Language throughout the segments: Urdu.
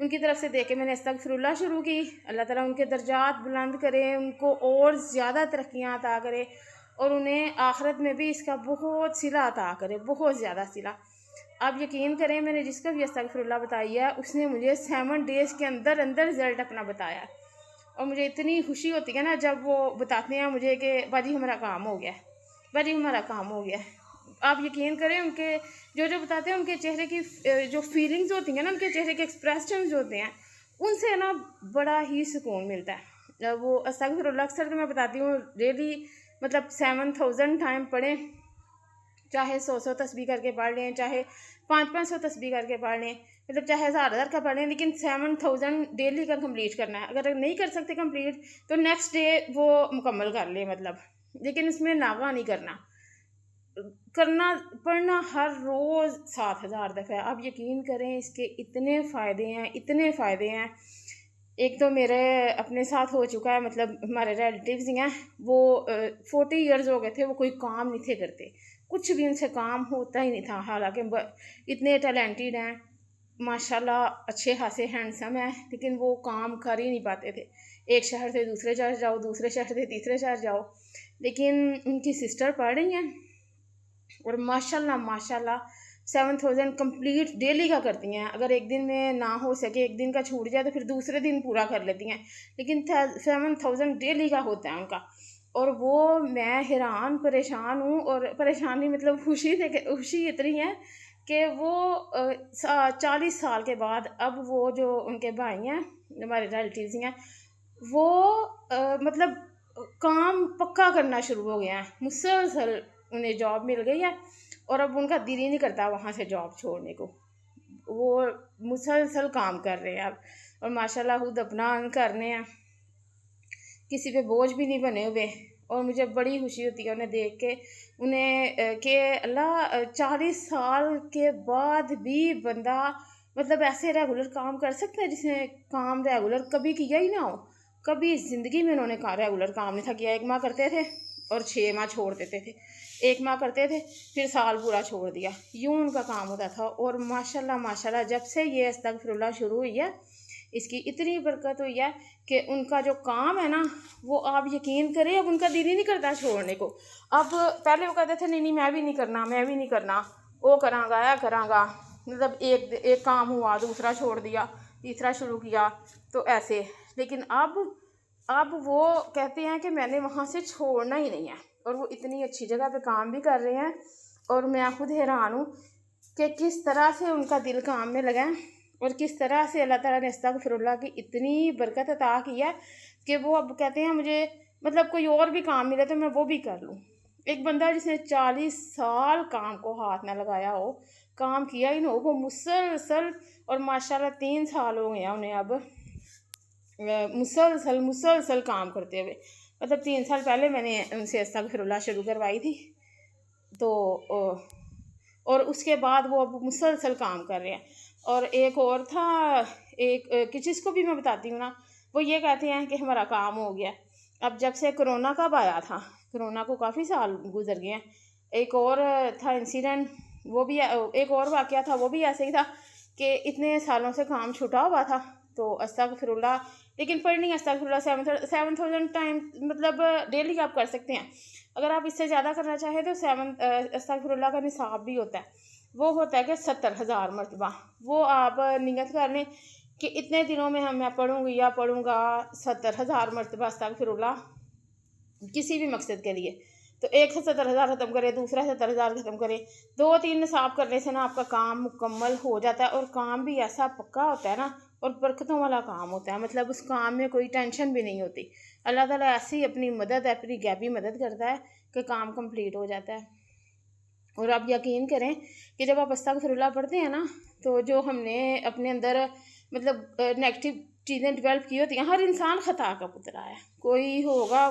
ان کی طرف سے دیکھ کے میں نے استغفراللہ شروع کی. اللہ تعالیٰ ان کے درجات بلند کرے, ان کو اور زیادہ ترقیاں عطا کرے, اور انہیں آخرت میں بھی اس کا بہت صلہ عطا کرے, بہت زیادہ صلہ. آپ یقین کریں, میں نے جس کا بھی استغفراللہ بتائی ہے اس نے مجھے 7 days کے اندر رزلٹ اپنا بتایا, اور مجھے اتنی خوشی ہوتی ہے نا جب وہ بتاتے ہیں مجھے کہ باجی ہمارا کام ہو گیا, باجی ہمارا کام ہو گیا. آپ یقین کریں ان کے جو بتاتے ہیں ان کے چہرے کی جو فیلنگز ہوتی ہیں نا, ان کے چہرے کے ایکسپریشنز ہوتے ہیں, ان سے نا بڑا ہی سکون ملتا ہے. وہ استغفراللہ اکثر تو میں بتاتی ہوں ڈیلی مطلب 7000 ٹائم پڑھیں, چاہے 100 تسبیح کر کے پڑھ لیں, چاہے 500 تسبیح کر کے پڑھ لیں, مطلب چاہے 1000 کا پڑھ لیں, لیکن 7000 ڈیلی کا کمپلیٹ کرنا ہے. اگر نہیں کر سکتے کمپلیٹ تو نیکسٹ ڈے وہ مکمل کر لیں مطلب, لیکن اس میں ناغہ نہیں کرنا پڑھنا ہر روز 7000 دفعہ. آپ یقین کریں اس کے اتنے فائدے ہیں. ایک تو میرے اپنے ساتھ ہو چکا ہے, مطلب ہمارے ریلیٹیوز ہی ہیں, وہ 40 ایئرز ہو گئے تھے, وہ کوئی کام نہیں تھے کرتے, کچھ بھی ان سے کام ہوتا ہی نہیں تھا, حالانکہ اتنے ٹیلنٹڈ ہیں ماشاءاللہ, اچھے خاصے ہینڈسم ہیں, لیکن وہ کام کر ہی نہیں پاتے تھے. ایک شہر سے دوسرے شہر جاؤ, دوسرے شہر سے تیسرے شہر جاؤ. لیکن ان کی سسٹر پڑھ رہی ہیں اور ماشاءاللہ 7000 کمپلیٹ ڈیلی کا کرتی ہیں. اگر ایک دن میں نہ ہو سکے, ایک دن کا چھوٹ جائے تو پھر دوسرے دن پورا کر لیتی ہیں, لیکن 7000 ڈیلی کا ہوتا ہے ان کا. اور وہ میں حیران پریشان ہوں, اور پریشانی مطلب خوشی اتنی ہے کہ وہ 40 سال کے بعد اب وہ جو ان کے بھائی ہیں ہمارے ریلیٹیوز ہیں, وہ مطلب کام پکا کرنا شروع ہو گیا ہے, مسلسل انہیں جاب مل گئی ہے, اور اب ان کا دل ہی نہیں کرتا وہاں سے جاب چھوڑنے کو, وہ مسلسل کام کر رہے ہیں اب, اور ماشاءاللہ خود اپنا کرنے ہیں, کسی پہ بوجھ بھی نہیں بنے ہوئے. اور مجھے بڑی خوشی ہوتی ہے انہیں دیکھ کے, انہیں کہ اللہ 40 سال کے بعد بھی بندہ مطلب ایسے ریگولر کام کر سکتا ہے جس نے کام ریگولر کبھی کیا ہی نہ ہو. کبھی زندگی میں انہوں نے ریگولر کام نہیں تھا کیا. 1 ماہ کرتے تھے اور 6 ماہ چھوڑ دیتے تھے, 1 ماہ کرتے تھے پھر سال پورا چھوڑ دیا, یوں ان کا کام ہوتا تھا. اور ماشاءاللہ جب سے یہ استغفراللہ شروع ہوئی ہے, اس کی اتنی برکت ہوئی ہے کہ ان کا جو کام ہے نا, وہ آپ یقین کریں اب ان کا دل ہی نہیں کرتا چھوڑنے کو. اب پہلے وہ کہتے تھے نہیں میں بھی نہیں کرنا, وہ کراں گا, مطلب ایک کام ہوا دوسرا چھوڑ دیا, تیسرا شروع کیا, تو ایسے. لیکن اب وہ کہتے ہیں کہ میں نے وہاں سے چھوڑنا ہی نہیں ہے, اور وہ اتنی اچھی جگہ پہ کام بھی کر رہے ہیں, اور میں خود حیران ہوں کہ کس طرح سے ان کا دل کام میں لگا ہے, اور کس طرح سے اللہ تعالیٰ نے استغفراللہ کی اتنی برکت عطا کی ہے کہ وہ اب کہتے ہیں مجھے مطلب کوئی اور بھی کام ملے تو میں وہ بھی کر لوں. ایک بندہ جس نے 40 سال کام کو ہاتھ نہ لگایا ہو, کام کیا ہی نہ ہو, وہ مسلسل, اور ماشاءاللہ 3 سال ہو گئے ہیں انہیں اب مسلسل کام کرتے ہوئے. مطلب 3 سال پہلے میں نے ان سے استغفراللہ شروع کروائی تھی, تو اور اس کے بعد وہ اب مسلسل کام کر رہے ہیں. اور ایک اور تھا, ایک جس کو بھی میں بتاتی ہوں نا, وہ یہ کہتے ہیں کہ ہمارا کام ہو گیا. اب جب سے کرونا کب آیا تھا, کرونا کو کافی سال گزر گئے ہیں. ایک اور تھا انسیڈنٹ, وہ بھی ایک اور واقعہ تھا, وہ بھی ایسے ہی تھا کہ اتنے سالوں سے کام چھوٹا ہوا تھا, تو استغفراللہ, لیکن پڑھنی استغفراللہ 7000 ٹائم مطلب ڈیلی آپ کر سکتے ہیں. اگر آپ اس سے زیادہ کرنا چاہیں تو استغفراللہ کا نصاب بھی ہوتا ہے, وہ ہوتا ہے کہ 70000 مرتبہ. وہ آپ نیت کر لیں کہ اتنے دنوں میں میں پڑھوں گا 70000 مرتبہ استغفراللہ کسی بھی مقصد کے لیے. تو ایک سے 70000 ختم کرے, دوسرا 70000 ختم کرے, 2-3 نصاب کرنے سے نا آپ کا کام مکمل ہو جاتا ہے. اور کام بھی ایسا پکا ہوتا ہے نا, اور برکتوں والا کام ہوتا ہے, مطلب اس کام میں کوئی ٹینشن بھی نہیں ہوتی. اللہ تعالیٰ ایسی اپنی غیبی مدد کرتا ہے کہ کام کمپلیٹ ہو جاتا ہے. اور آپ یقین کریں کہ جب آپ استغفراللہ پڑھتے ہیں نا, تو جو ہم نے اپنے اندر مطلب نیگیٹو چیزیں ڈیولپ کی ہوتی ہیں, ہر انسان خطا کا پتلا ہے, کوئی ہوگا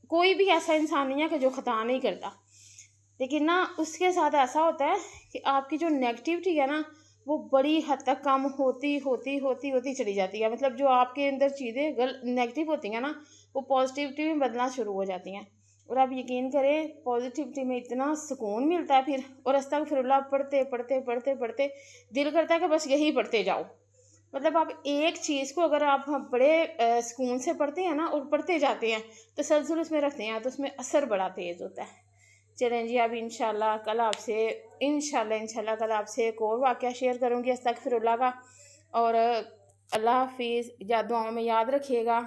کوئی بھی ایسا انسان نہیں ہے کہ جو خطا نہیں کرتا. لیکن نا اس کے ساتھ ایسا ہوتا ہے کہ آپ کی جو نیگیٹیوٹی ہے نا, وہ بڑی حد تک کم ہوتی چلی جاتی ہے. مطلب جو آپ کے اندر چیزیں نیگیٹو ہوتی ہیں نا, وہ پازیٹیوٹی میں بدلنا شروع ہو جاتی ہیں. اور آپ یقین کریں پازیٹیوٹی میں اتنا سکون ملتا ہے پھر، اور استغفراللہ پڑھتے پڑھتے پڑھتے پڑھتے دل کرتا ہے کہ بس یہی پڑھتے جاؤ. مطلب آپ ایک چیز کو اگر آپ بڑے سکون سے پڑھتے ہیں نا اور پڑھتے جاتے ہیں، تسلسل اس میں رکھتے ہیں تو اس میں اثر بڑا تیز ہوتا ہے. چلیں جی، اب انشاءاللہ کل آپ سے انشاءاللہ کل آپ سے ایک اور واقعہ شیئر کروں گی استغفراللہ کا. اور اللہ حافظ، دعاؤں میں یاد رکھیے گا.